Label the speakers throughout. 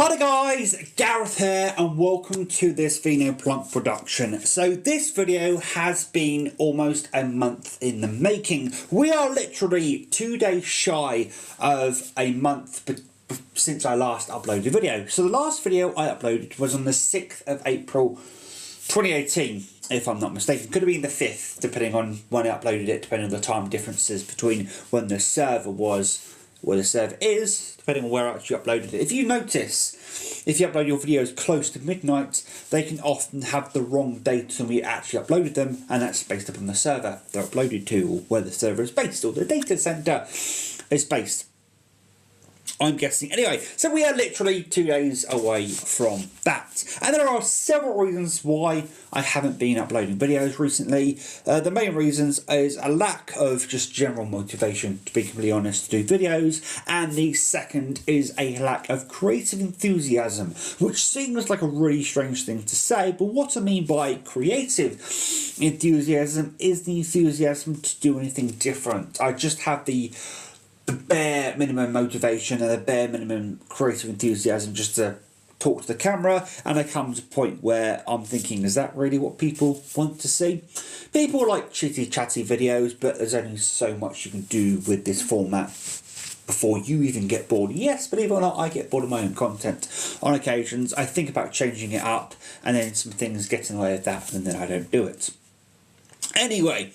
Speaker 1: Hi there guys, Gareth here and welcome to this Vino Plunk production. So this video has been almost a month in the making. We are literally 2 days shy of a month since I last uploaded a video. So the last video I uploaded was on the 6th of April 2018, if I'm not mistaken. Could have been the 5th, depending on when I uploaded it, depending on the time differences between when the server was, where the server is, depending on where I actually uploaded it. If you notice, if you upload your videos close to midnight, they can often have the wrong date when we actually uploaded them, and that's based upon the server they're uploaded to, or where the server is based, or the data center is based, I'm guessing. Anyway, so we are literally 2 days away from that. And there are several reasons why I haven't been uploading videos recently. The main reasons is a lack of just general motivation, to be completely honest, to do videos. And the second is a lack of creative enthusiasm, which seems like a really strange thing to say. But what I mean by creative enthusiasm is the enthusiasm to do anything different. I just have the bare minimum motivation and the bare minimum creative enthusiasm just to talk to the camera, and I come to a point where I'm thinking, is that really what people want to see? People like chitty chatty videos, but there's only so much you can do with this format before you even get bored. Yes, believe it or not, I get bored of my own content on occasions. I think about changing it up, and then some things get in the way of that, and then I don't do it. Anyway,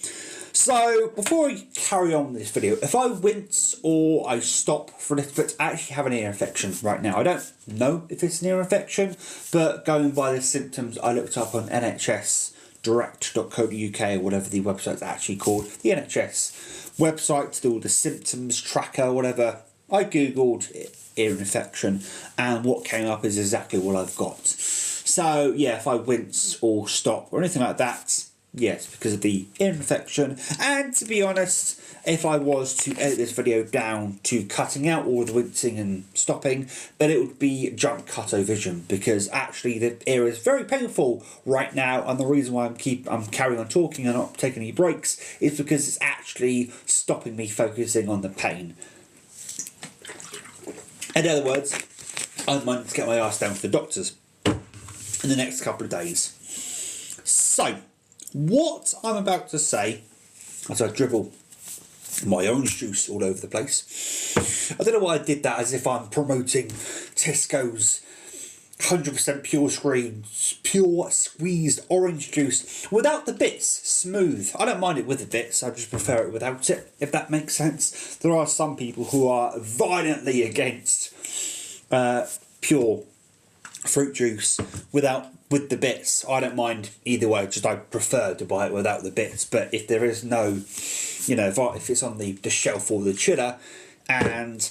Speaker 1: so before I carry on with this video, if I wince or I stop for a little bit, I actually have an ear infection right now. I don't know if it's an ear infection, but going by the symptoms I looked up on nhsdirect.co.uk, or whatever the website's actually called, the NHS website to do all the symptoms tracker, whatever. I googled ear infection, and what came up is exactly what I've got. So yeah, if I wince or stop or anything like that, yes, because of the ear infection. And to be honest, if I was to edit this video down to cutting out all the wincing and stopping, then it would be giant cut-o vision, because actually the ear is very painful right now, and the reason why I'm carrying on talking and not taking any breaks is because it's actually stopping me focusing on the pain. In other words, I might need to get my ass down to the doctors in the next couple of days. So what I'm about to say, as I dribble my orange juice all over the place, I don't know why I did that as if I'm promoting Tesco's 100% pure squeezed orange juice without the bits, smooth. I don't mind it with the bits, I just prefer it without it, if that makes sense. There are some people who are violently against pure fruit juice with the bits. I don't mind either way, just I prefer to buy it without the bits. But if there is no, you know, if it's on the shelf or the chiller and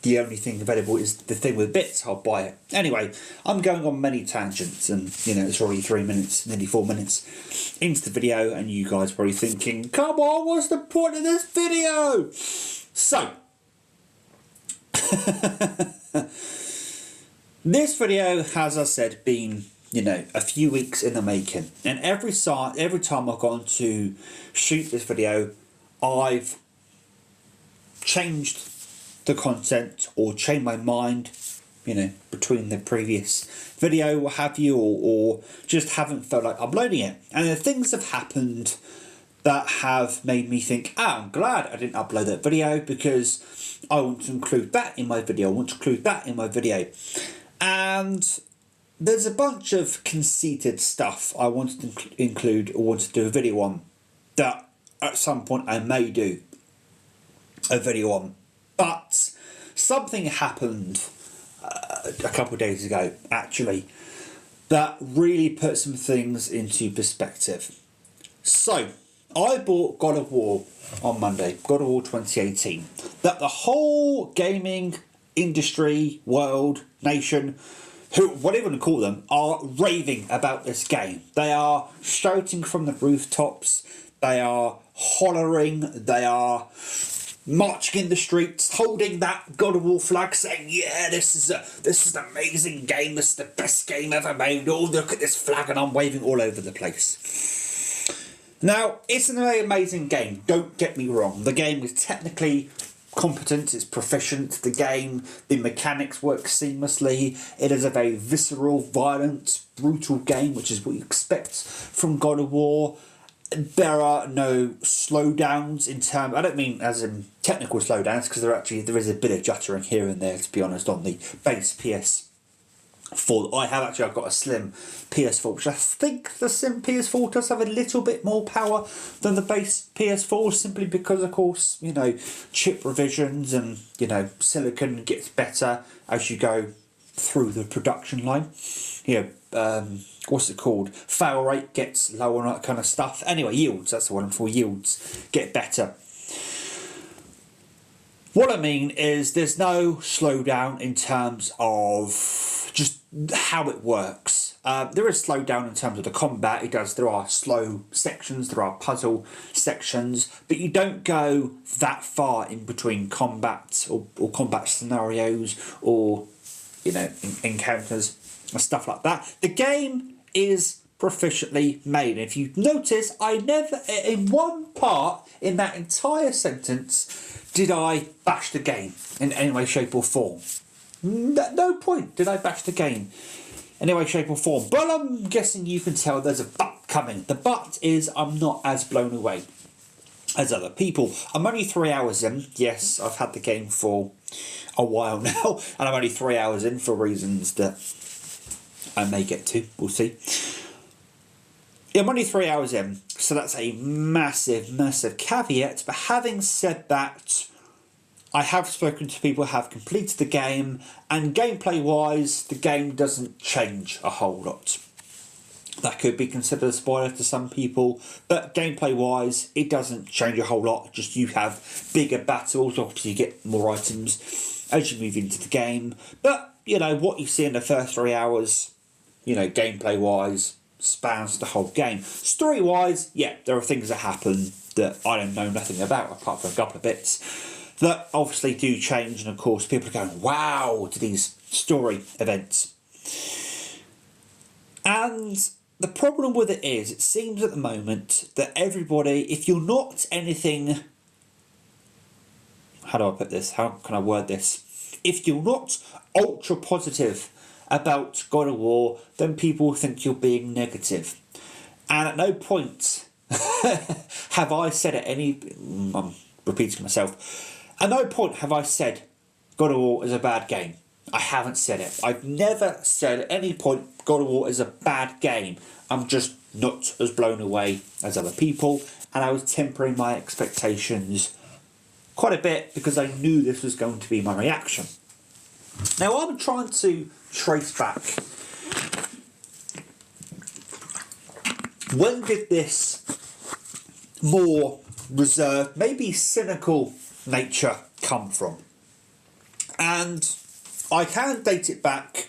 Speaker 1: the only thing available is the thing with bits, I'll buy it. Anyway, I'm going on many tangents, and you know, it's already 3 minutes, nearly 4 minutes into the video, and you guys are probably thinking, come on, what's the point of this video? So this video has, as I said, been, you know, a few weeks in the making, and every time I've gone to shoot this video, I've changed the content or changed my mind, you know, between the previous video, what have you, or just haven't felt like uploading it. And the things have happened that have made me think, I'm glad I didn't upload that video, because I want to include that in my video, I want to include that in my video. And there's a bunch of conceited stuff I wanted to include or wanted to do a video on that at some point I may do a video on. But something happened a couple of days ago, actually, that really put some things into perspective. So I bought God of War on Monday, God of War 2018, that the whole gaming industry, world, nation, whatever you want to call them, are raving about this game. They are shouting from the rooftops, they are hollering, they are marching in the streets, holding that God of War flag, saying, yeah, this is an amazing game, this is the best game ever made, oh, look at this flag, and I'm waving all over the place. Now, it's an amazing game, don't get me wrong. The game is technically competent, it's proficient. The game, the mechanics work seamlessly. It is a very visceral, violent, brutal game, which is what you expect from God of War. There are no slowdowns in terms. I don't mean as in technical slowdowns, because there is a bit of juttering here and there, to be honest, on the base PS4. I've got a slim PS4, which I think the slim PS4 does have a little bit more power than the base PS4, simply because, of course, you know, chip revisions and, you know, silicon gets better as you go through the production line. You know, what's it called? Fail rate gets lower and that kind of stuff. Anyway, yields, that's the one for yields, get better. What I mean is there's no slowdown in terms of just how it works. There is slowdown in terms of the combat. There are slow sections, there are puzzle sections, but you don't go that far in between combat or combat scenarios or, you know, encounters and stuff like that. The game is proficiently made. If you notice, I never, in one part in that entire sentence, did I bash the game in any way, shape or form. No point did I bash the game in any way, shape or form. But I'm guessing you can tell there's a but coming. The but is I'm not as blown away as other people. I'm only 3 hours in. Yes, I've had the game for a while now, and I'm only 3 hours in for reasons that I may get to. We'll see. Yeah, I'm only 3 hours in, so that's a massive, massive caveat. But having said that, I have spoken to people who have completed the game, and gameplay-wise, the game doesn't change a whole lot. That could be considered a spoiler to some people, but gameplay-wise, it doesn't change a whole lot. Just you have bigger battles, obviously you get more items as you move into the game. But, you know, what you see in the first 3 hours, you know, gameplay-wise, spans the whole game. Story-wise, yeah, there are things that happen that I don't know nothing about, apart from a couple of bits that obviously do change, and of course people are going wow to these story events. And the problem with it is, it seems at the moment that everybody, if you're not anything, how do I put this, how can I word this, if you're not ultra positive about God of War, then people think you're being negative. And at no point have I said at any, I'm repeating myself, at no point have I said God of War is a bad game. I haven't said it. I've never said at any point God of War is a bad game. I'm just not as blown away as other people, and I was tempering my expectations quite a bit because I knew this was going to be my reaction. Now I'm trying to trace back, when did this more reserved, maybe cynical nature come from? And I can date it back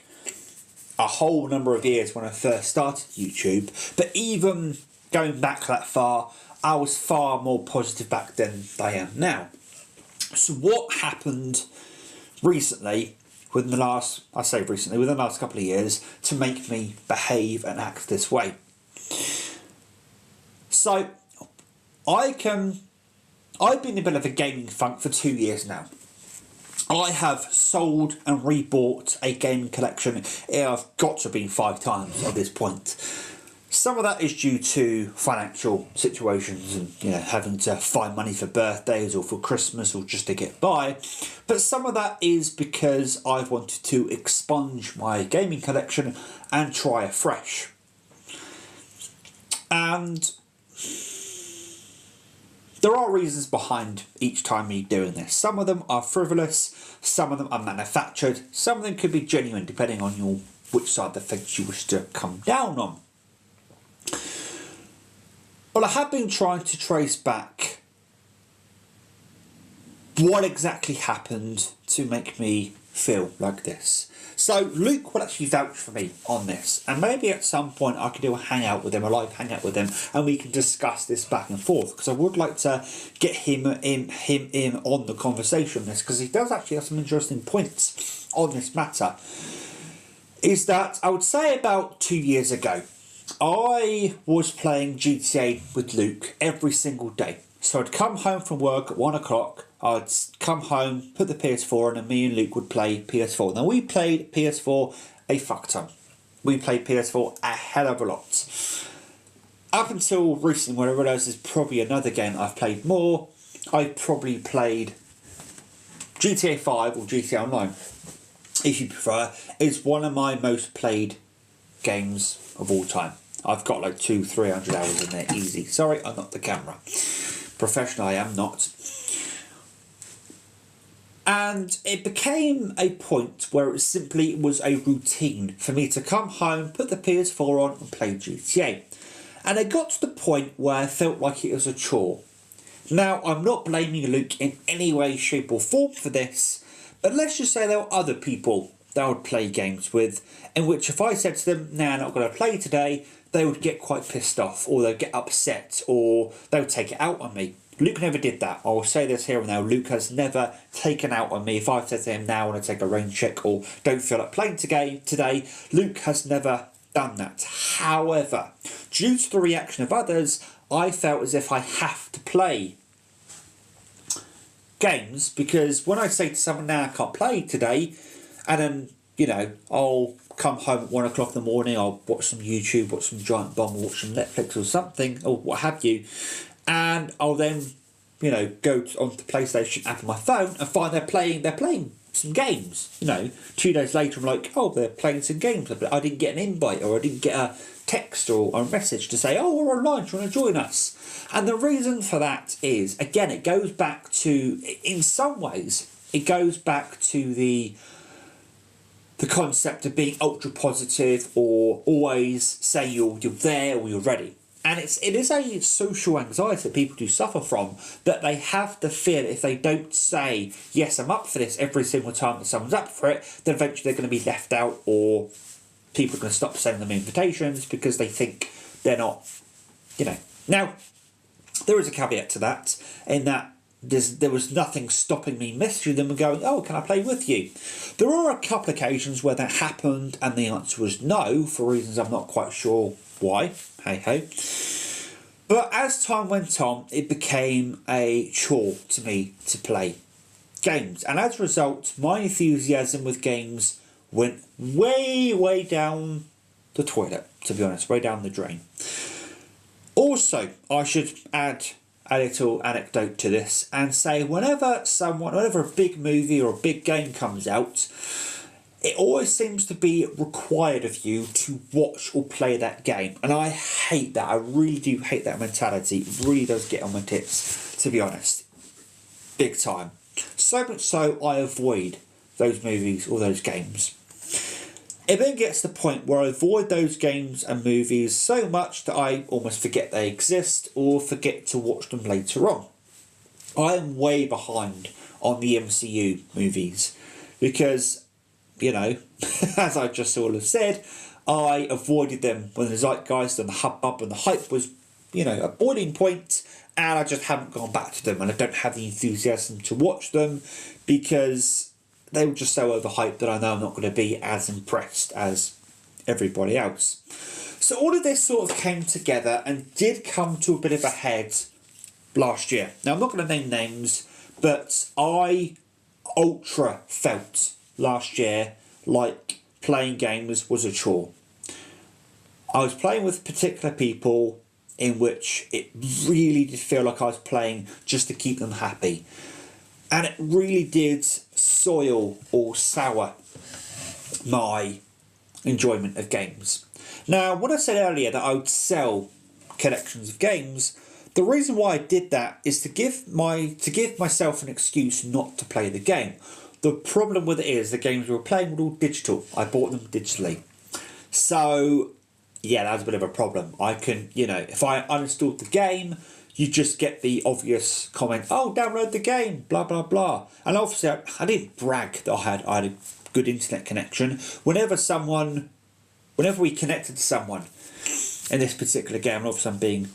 Speaker 1: a whole number of years when I first started YouTube, but even going back that far, I was far more positive back then than I am now. So what happened recently, within the last couple of years, to make me behave and act this way? So I've been in a bit of a gaming funk for 2 years now. I have sold and rebought a gaming collection. I've got to have been 5 times at this point. Some of that is due to financial situations and, you know, having to find money for birthdays or for Christmas or just to get by. But some of that is because I've wanted to expunge my gaming collection and try afresh. And there are reasons behind each time me doing this. Some of them are frivolous, some of them are manufactured, some of them could be genuine, depending on which side of the fence you wish to come down on. But I have been trying to trace back what exactly happened to make me feel like this. So Luke will actually vouch for me on this, and maybe at some point I could do a hangout with him, a live hangout with him, and we can discuss this back and forth, because I would like to get him in on the conversation on this, because he does actually have some interesting points on this matter. Is that I would say about 2 years ago, I was playing GTA with Luke every single day. So I'd come home from work at 1 o'clock, I'd come home, put the PS4 on, and me and Luke would play PS4. Now, we played PS4 a fuck ton. We played PS4 a hell of a lot. Up until recently, when I realised there's probably another game I've played more, I've probably played GTA 5 or GTA Online, if you prefer. It's one of my most played games of all time. I've got like 200-300 hours in there, easy. Sorry, I'm not the camera. Professional, I am not. And it became a point where it was a routine for me to come home, put the PS4 on and play GTA. And it got to the point where I felt like it was a chore. Now, I'm not blaming Luke in any way, shape or form for this, but let's just say there were other people that I would play games with, in which if I said to them, nah, I'm not going to play today, they would get quite pissed off, or they'd get upset, or they would take it out on me. Luke never did that. I will say this here and now. Luke has never taken out on me. If I said to him, now I want to take a rain check or don't feel like playing today, Luke has never done that. However, due to the reaction of others, I felt as if I have to play games, because when I say to someone, now I can't play today, and then, you know, I'll come home at 1 o'clock in the morning, I'll watch some YouTube, watch some Giant Bomb, watch some Netflix or something, or what have you, and I'll then, you know, go onto the PlayStation app on my phone and find they're playing some games. You know, 2 days later I'm like, oh, they're playing some games, but I didn't get an invite, or I didn't get a text or a message to say, oh, we're online, do you want to join us? And the reason for that is, again, it goes back to, in some ways, it goes back to the concept of being ultra positive, or always say you're there or you're ready. And it is a social anxiety that people do suffer from, that they have the fear that if they don't say, yes, I'm up for this every single time that someone's up for it, then eventually they're going to be left out, or people are going to stop sending them invitations because they think they're not, you know. Now, there is a caveat to that, in that there was nothing stopping me messaging them and going, oh, can I play with you? There are a couple of occasions where that happened and the answer was no, for reasons I'm not quite sure why. Hey ho. But as time went on, it became a chore to me to play games. And as a result, my enthusiasm with games went way down the toilet, to be honest, way down the drain. Also, I should add a little anecdote to this and say, whenever a big movie or a big game comes out, it always seems to be required of you to watch or play that game. And I hate that. I really do hate that mentality. It really does get on my tits, to be honest. Big time. So much so, I avoid those movies or those games. It then gets to the point where I avoid those games and movies so much that I almost forget they exist or forget to watch them later on. I am way behind on the MCU movies because, you know, as I just sort of said, I avoided them when the zeitgeist and the hubbub and the hype was, you know, a boiling point, and I just haven't gone back to them, and I don't have the enthusiasm to watch them because they were just so overhyped that I know I'm not going to be as impressed as everybody else. So all of this sort of came together and did come to a bit of a head last year. Now, I'm not going to name names, but I ultra felt last year like playing games was a chore. I was playing with particular people in which it really did feel like I was playing just to keep them happy. And it really did soil or sour my enjoyment of games. Now, when I said earlier that I would sell collections of games, the reason why I did that is to give myself an excuse not to play the game. The problem with it is the games we were playing were all digital. I bought them digitally. So, yeah, that was a bit of a problem. I can, you know, if I uninstalled the game, you just get the obvious comment, oh, download the game, blah, blah, blah. And obviously, I didn't brag that I had a good internet connection. Whenever we connected to someone in this particular game, and obviously I'm being,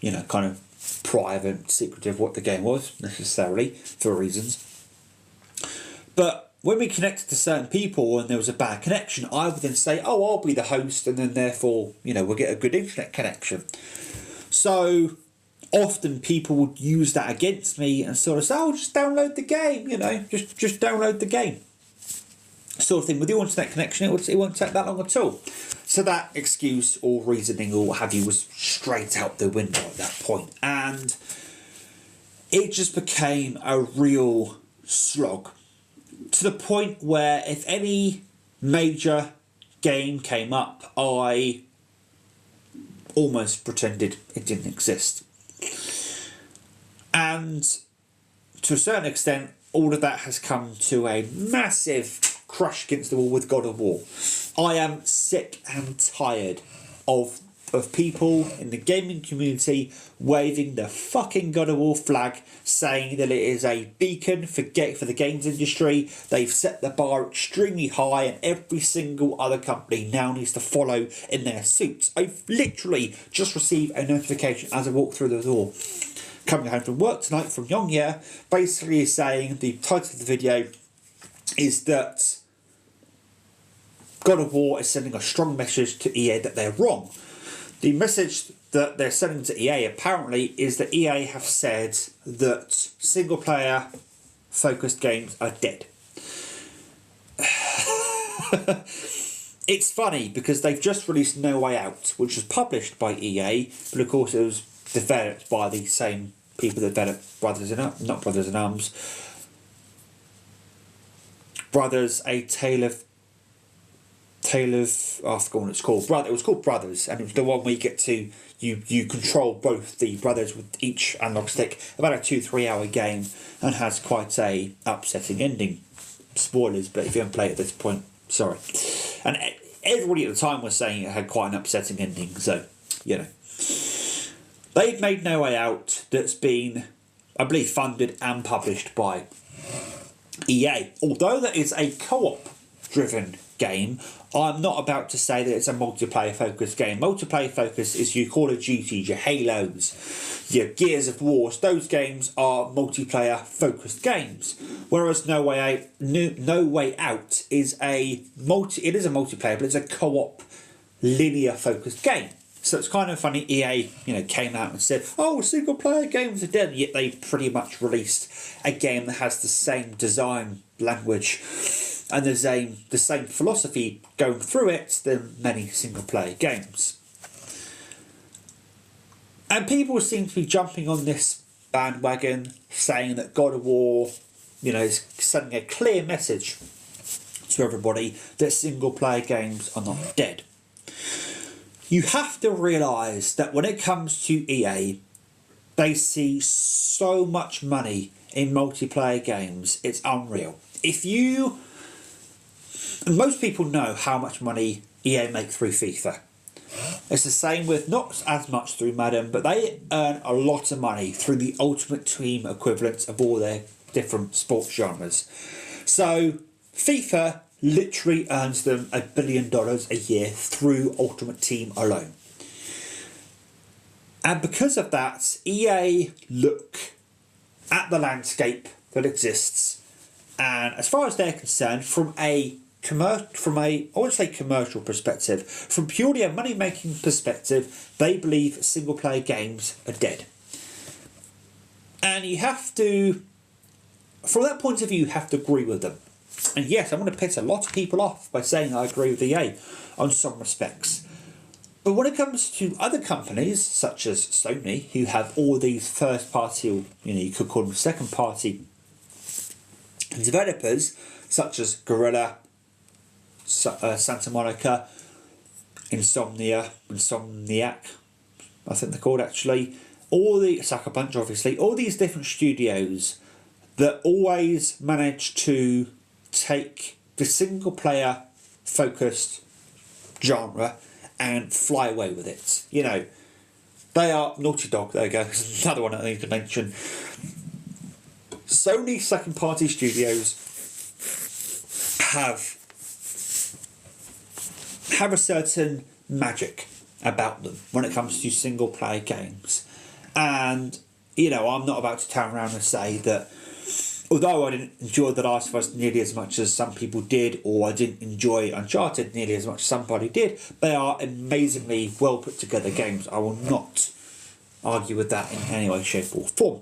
Speaker 1: you know, kind of private, secretive what the game was, necessarily, for reasons. But when we connected to certain people and there was a bad connection, I would then say, oh, I'll be the host, and then therefore, you know, we'll get a good internet connection. So often people would use that against me and sort of say, oh, just download the game, you know, just download the game. Sort of thing. With your internet connection, it won't take that long at all. So that excuse or reasoning or what have you was straight out the window at that point. And it just became a real slog. To the point where if any major game came up, I almost pretended it didn't exist. And to a certain extent, all of that has come to a massive crush against the wall with God of War. I am sick and tired of people in the gaming community waving the fucking God of War flag, saying that it is a beacon for the games industry. They've set the bar extremely high and every single other company now needs to follow in their suits. I've literally just received a notification as I walk through the door coming home from work tonight from Yongye, basically saying the title of the video is that God of War is sending a strong message to EA that they're wrong. The message that they're sending to EA apparently is that EA have said that single player focused games are dead. It's funny because they've just released No Way Out, which was published by EA, but of course it was developed by the same people that developed Brothers in Arms, A Tale of I forgot what it's called. It was called Brothers, and it was the one where you get to you control both the brothers with each analog stick. About a 2-3 hour game, and has quite a upsetting ending. Spoilers, but if you haven't played at this point, sorry. And everybody at the time was saying it had quite an upsetting ending, so you know. They've made No Way Out, that's been, I believe, funded and published by EA. Although that is a co-op driven game, I'm not about to say that it's a multiplayer focused game. Multiplayer focus is your Call of Duties, your Halos, your Gears of War. Those games are multiplayer focused games. Whereas No Way Out is a multiplayer, but it's a co-op linear focused game. So it's kind of funny, EA, came out and said, oh, single player games are dead, yet they pretty much released a game that has the same design language and the same philosophy going through it than many single player games. And people seem to be jumping on this bandwagon, saying that God of War, is sending a clear message to everybody that single player games are not dead. You have to realise that when it comes to EA, they see so much money in multiplayer games, it's unreal. Most people know how much money EA make through FIFA. It's the same with, not as much through Madden, but they earn a lot of money through the Ultimate Team equivalents of all their different sports genres. So FIFA literally earns them $1 billion a year through Ultimate Team alone. And because of that, EA look at the landscape that exists, and as far as they're concerned, from I wouldn't say commercial perspective, from purely a money-making perspective, they believe single-player games are dead. And you have to, from that point of view, you have to agree with them. And yes, I'm going to piss a lot of people off by saying I agree with EA on some respects. But when it comes to other companies, such as Sony, who have all these first-party, or you could call them second-party developers, such as Guerrilla, Santa Monica, Insomniac, I think they're called actually, Sucker Punch obviously, all these different studios that always manage to take the single player focused genre and fly away with it. They are Naughty Dog, there you go, another one I need to mention. Sony second party studios have a certain magic about them when it comes to single player games. And I'm not about to turn around and say that although I didn't enjoy The Last of Us nearly as much as some people did, or I didn't enjoy Uncharted nearly as much as somebody did, they are amazingly well put together games. I will not argue with that in any way, shape or form.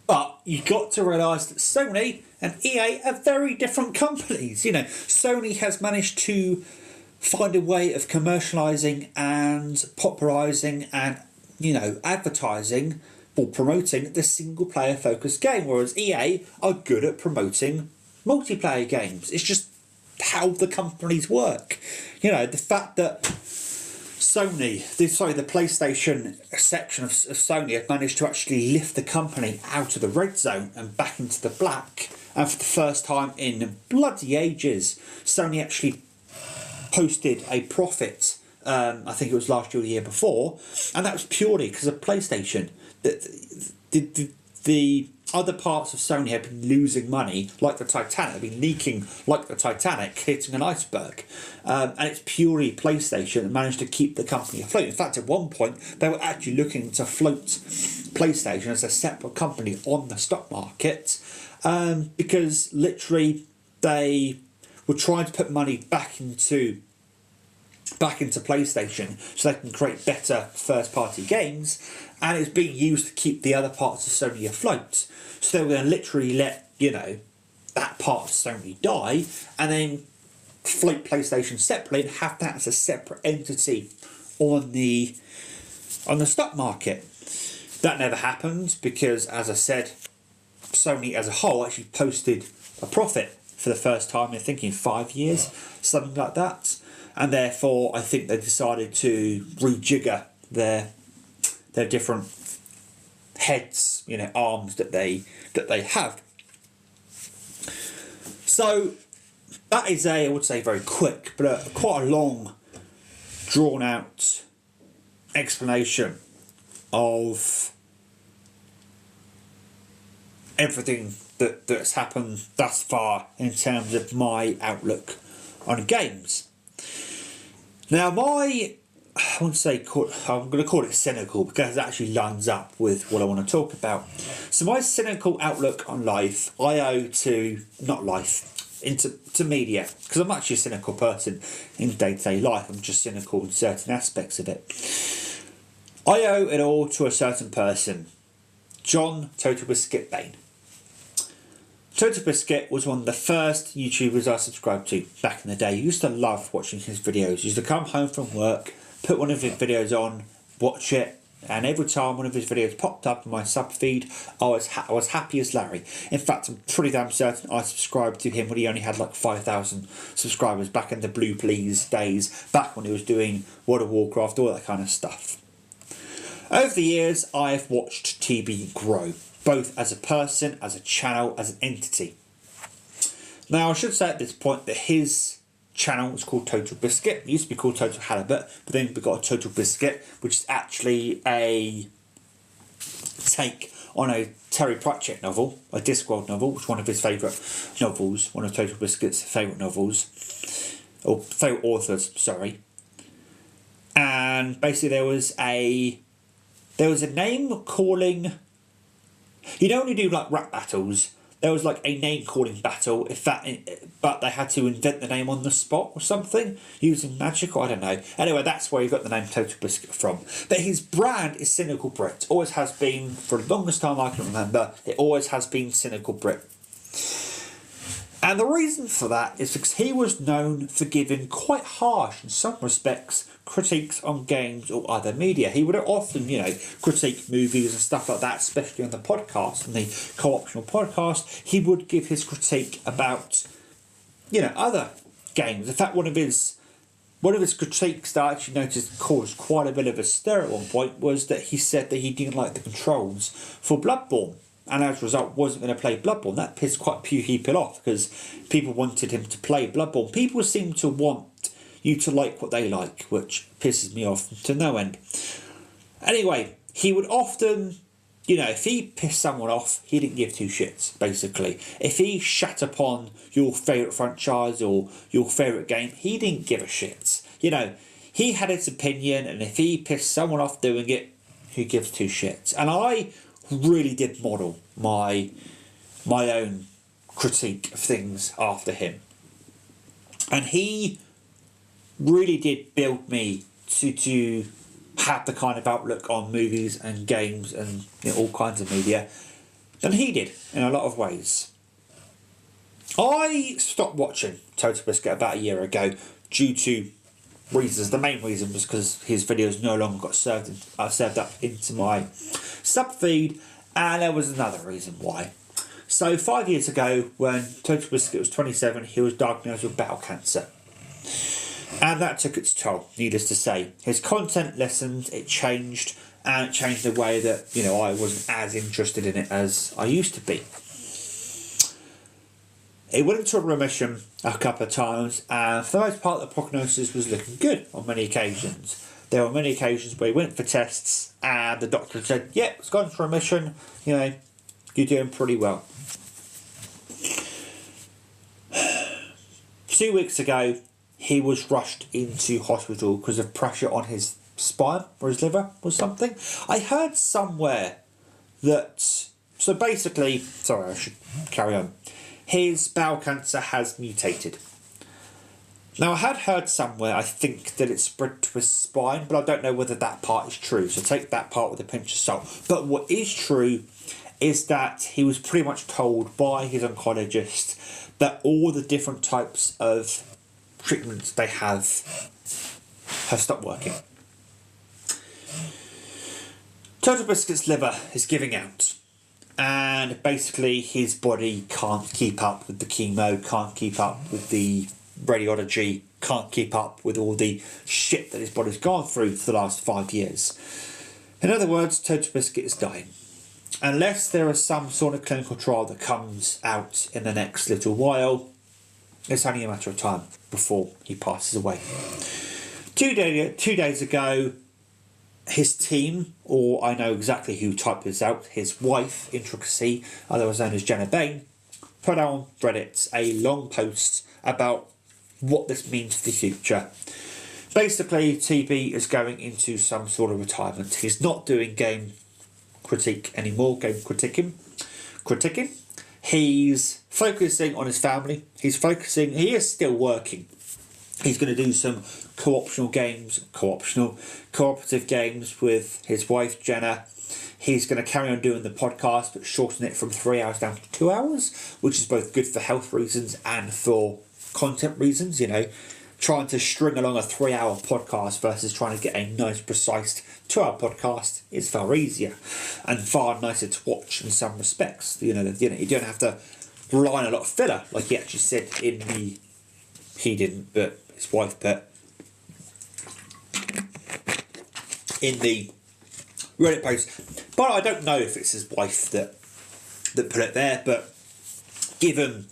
Speaker 1: But you've got to realise that Sony and EA are very different companies. You know, Sony has managed to find a way of commercialising and popularising and, you know, advertising or promoting the single player focused game, whereas EA are good at promoting multiplayer games. It's just how the companies work. You know, the fact that the PlayStation section of Sony have managed to actually lift the company out of the red zone and back into the black, and for the first time in bloody ages, Sony actually posted a profit. I think it was last year or the year before, and that was purely because of PlayStation. The other parts of Sony have been losing money, like the Titanic, have been leaking like the Titanic, hitting an iceberg. And it's purely PlayStation that managed to keep the company afloat. In fact, at one point, they were actually looking to float PlayStation as a separate company on the stock market, because literally they were trying to put money back into PlayStation so they can create better first-party games, and it's being used to keep the other parts of Sony afloat. So they were going to literally let, you know, that part of Sony die, and then float PlayStation separately and have that as a separate entity on the stock market. That never happened because, as I said, Sony as a whole actually posted a profit for the first time in, I think, in 5 years, something like that. And therefore, I think they decided to rejigger their different heads, you know, arms that they have. So that is I would say, very quick, but quite a long, drawn out explanation of everything that's happened thus far in terms of my outlook on games. Now, I'm going to call it cynical because it actually lines up with what I want to talk about. So my cynical outlook on life, I owe to, not life, to media, because I'm actually a cynical person in day-to-day life. I'm just cynical in certain aspects of it. I owe it all to a certain person, John TotalBiscuit Bain. TotalBiscuit was one of the first YouTubers I subscribed to back in the day. I used to love watching his videos. He used to come home from work, put one of his videos on, watch it, and every time one of his videos popped up in my sub feed, I was happy as Larry. In fact, I'm pretty damn certain I subscribed to him when he only had like 5,000 subscribers back in the Blue Please days, back when he was doing World of Warcraft, all that kind of stuff. Over the years, I've watched TB grow, both as a person, as a channel, as an entity. Now, I should say at this point that his channel was called TotalBiscuit. It used to be called Total Halibut, but then we got a TotalBiscuit, which is actually a take on a Terry Pratchett novel, a Discworld novel, which is one of his favourite novels, one of TotalBiscuit's favourite novels, or favourite authors, sorry. And basically there was a name calling. You'd only do like rap battles. There was like a name calling battle, but they had to invent the name on the spot or something using magic, or I don't know. Anyway, that's where he got the name TotalBiscuit from. But his brand is Cynical Brit. Always has been, for the longest time I can remember. It always has been Cynical Brit. And the reason for that is because he was known for giving quite harsh, in some respects, critiques on games or other media. He would often, critique movies and stuff like that, especially on the podcast, on the co-optional podcast. He would give his critique about, other games. In fact, one of his critiques that I actually noticed caused quite a bit of a stir at one point was that he said that he didn't like the controls for Bloodborne. And as a result, wasn't going to play Bloodborne. That pissed quite a few people off because people wanted him to play Bloodborne. People seem to want you to like what they like, which pisses me off to no end. Anyway, he would often, if he pissed someone off, he didn't give two shits, basically. If he shat upon your favourite franchise or your favourite game, he didn't give a shit. He had his opinion, and if he pissed someone off doing it, he gives two shits. And I really did model my own critique of things after him, and he really did build me to had the kind of outlook on movies and games and all kinds of media than he did in a lot of ways. I stopped watching TotalBiscuit about a year ago due to reasons. The main reason was because his videos no longer got served up into my sub feed, and there was another reason why. So 5 years ago, when TotalBiscuit was 27, he was diagnosed with bowel cancer. And that took its toll, needless to say. His content lessened, it changed, and it changed the way that, I wasn't as interested in it as I used to be. He went into a remission a couple of times, and for the most part, the prognosis was looking good on many occasions. There were many occasions where he went for tests, and the doctor said, "Yep, it's gone into remission, you're doing pretty well." 2 weeks ago, he was rushed into hospital because of pressure on his spine or his liver or something. I heard somewhere that... So basically... Sorry, I should carry on. His bowel cancer has mutated. Now, I had heard somewhere, I think, that it spread to his spine, but I don't know whether that part is true, so take that part with a pinch of salt. But what is true is that he was pretty much told by his oncologist that all the different types of treatments they have stopped working. TotalBiscuit's liver is giving out, and basically his body can't keep up with the chemo, can't keep up with the radiology, can't keep up with all the shit that his body's gone through for the last 5 years. In other words, TotalBiscuit is dying. Unless there is some sort of clinical trial that comes out in the next little while, it's only a matter of time before he passes away. 2 days ago, his team, or I know exactly who typed this out, his wife, Intricacy, otherwise known as Jenna Bain, put out on Reddit a long post about what this means for the future. Basically, TB is going into some sort of retirement. He's not doing game critique anymore, game critiquing. He's focusing on his family. He is still working. He's going to do some cooperative games with his wife, Jenna. He's going to carry on doing the podcast, but shorten it from 3 hours down to 2 hours, which is both good for health reasons and for content reasons, trying to string along a 3-hour podcast versus trying to get a nice, precise 2-hour podcast is far easier and far nicer to watch in some respects. You don't have to rely on a lot of filler, like he actually said he didn't, but his wife put in the Reddit post. But I don't know if it's his wife that put it there, but given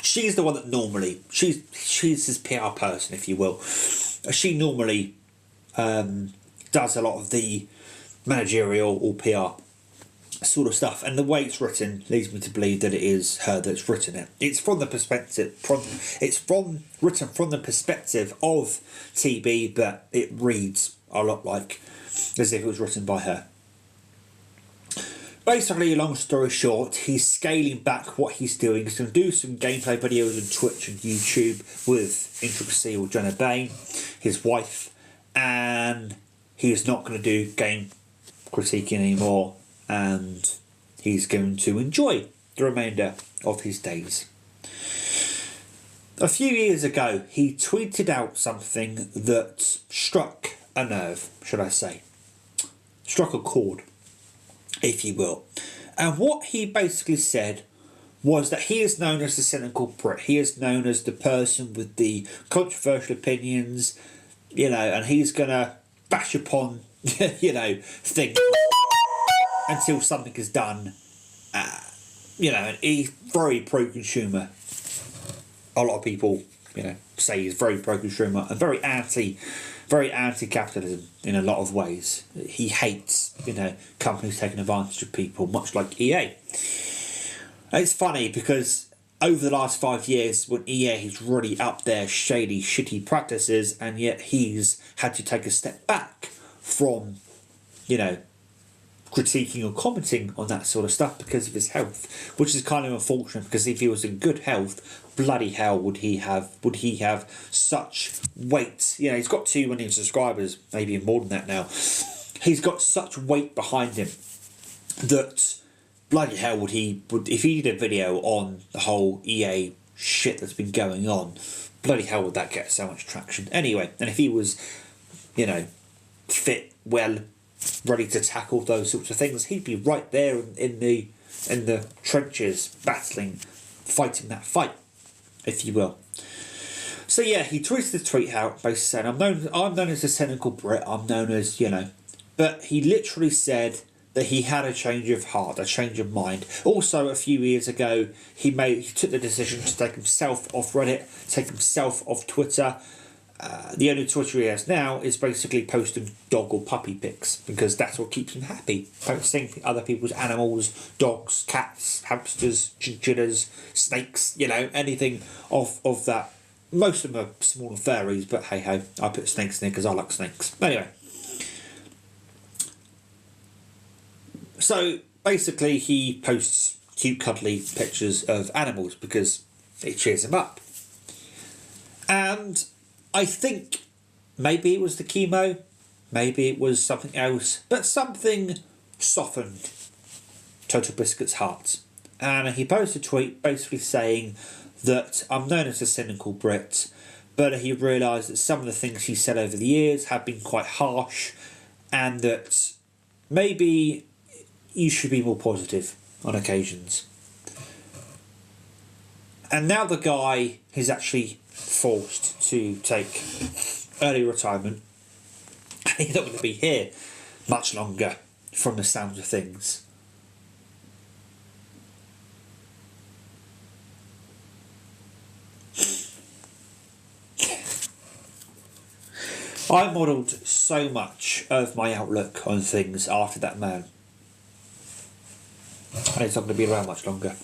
Speaker 1: she's the one that normally, she's his PR person, if you will. She normally does a lot of the managerial or PR sort of stuff, and the way it's written leads me to believe that it is her that's written it. It's from the perspective, written from the perspective of TB, but it reads a lot like as if it was written by her. Basically, long story short, he's scaling back what he's doing. He's going to do some gameplay videos on Twitch and YouTube with Intricacy or Jenna Bain, his wife, and he's not going to do game critiquing anymore, and he's going to enjoy the remainder of his days. A few years ago, he tweeted out something that struck a nerve, should I say. Struck a chord, if you will. And what he basically said was that he is known as the cynical Brit. He is known as the person with the controversial opinions, and he's going to bash upon, things until something is done. And he's very pro-consumer. A lot of people, say he's very pro-consumer and very anti-capitalism in a lot of ways. He hates, companies taking advantage of people, much like EA. And it's funny because over the last 5 years, when EA has really upped their shady, shitty practices, and yet he's had to take a step back from, critiquing or commenting on that sort of stuff because of his health, which is kind of unfortunate, because if he was in good health, bloody hell would he have such weight. You know, he's got 2 million subscribers, maybe more than that now. He's got such weight behind him that bloody hell would if he did a video on the whole EA shit that's been going on, bloody hell would that get so much traction. Anyway, and if he was, you know, fit, well, ready to tackle those sorts of things, he'd be right there in the trenches, battling, fighting that fight, if you will. So yeah, he tweeted the tweet out basically saying, I'm known as the Cynical Brit, I'm known as, you know, but he literally said that he had a change of heart, a change of mind. Also, a few years ago, he took the decision to take himself off Reddit, take himself off Twitter. The only Twitter he has now is basically posting dog or puppy pics, because that's what keeps him happy. Posting other people's animals, dogs, cats, hamsters, chinchillas, snakes, you know, anything of that. Most of them are smaller furries, but hey ho, I put snakes in there because I like snakes. Anyway. So basically he posts cute cuddly pictures of animals because it cheers him up. And I think maybe it was the chemo, maybe it was something else, but something softened TotalBiscuit's heart. And he posted a tweet basically saying that I'm known as a cynical Brit, but he realised that some of the things he said over the years have been quite harsh, and that maybe you should be more positive on occasions. And now the guy is actually forced to take early retirement. He's not going to be here much longer from the sounds of things. I modelled so much of my outlook on things after that man. And he's not going to be around much longer.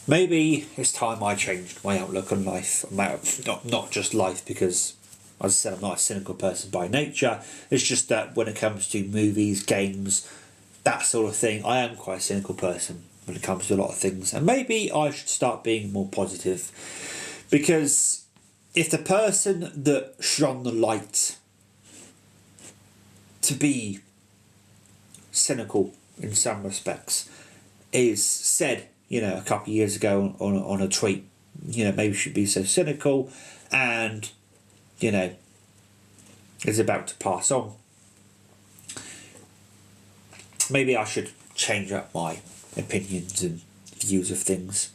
Speaker 1: Maybe it's time I changed my outlook on life. Not just life, because, as I said, I'm not a cynical person by nature. It's just that when it comes to movies, games, that sort of thing, I am quite a cynical person when it comes to a lot of things. And maybe I should start being more positive. Because if the person that shone the light to be cynical in some respects is said, you know, a couple of years ago on a tweet, you know, maybe you should be so cynical, and, you know, is about to pass on. Maybe I should change up my opinions and views of things.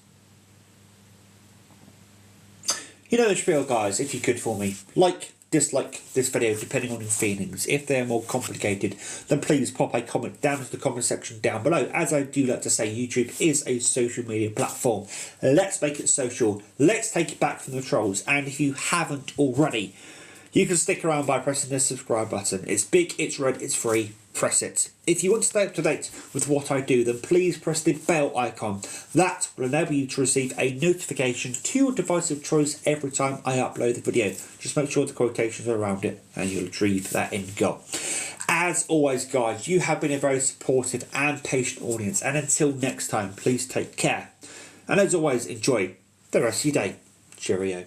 Speaker 1: You know the spiel, guys. If you could for me, like, dislike this video depending on your feelings. If they're more complicated, then please pop a comment down to the comment section down below. As I do like to say, YouTube is a social media platform. Let's make it social. Let's take it back from the trolls. And if you haven't already, you can stick around by pressing the subscribe button. It's big, it's red, it's free. Press it. If you want to stay up to date with what I do, then please press the bell icon. That will enable you to receive a notification to your device of choice every time I upload the video. Just make sure the quotations are around it and you'll achieve that end goal. As always, guys, you have been a very supportive and patient audience, and until next time, please take care. And as always, enjoy the rest of your day. Cheerio.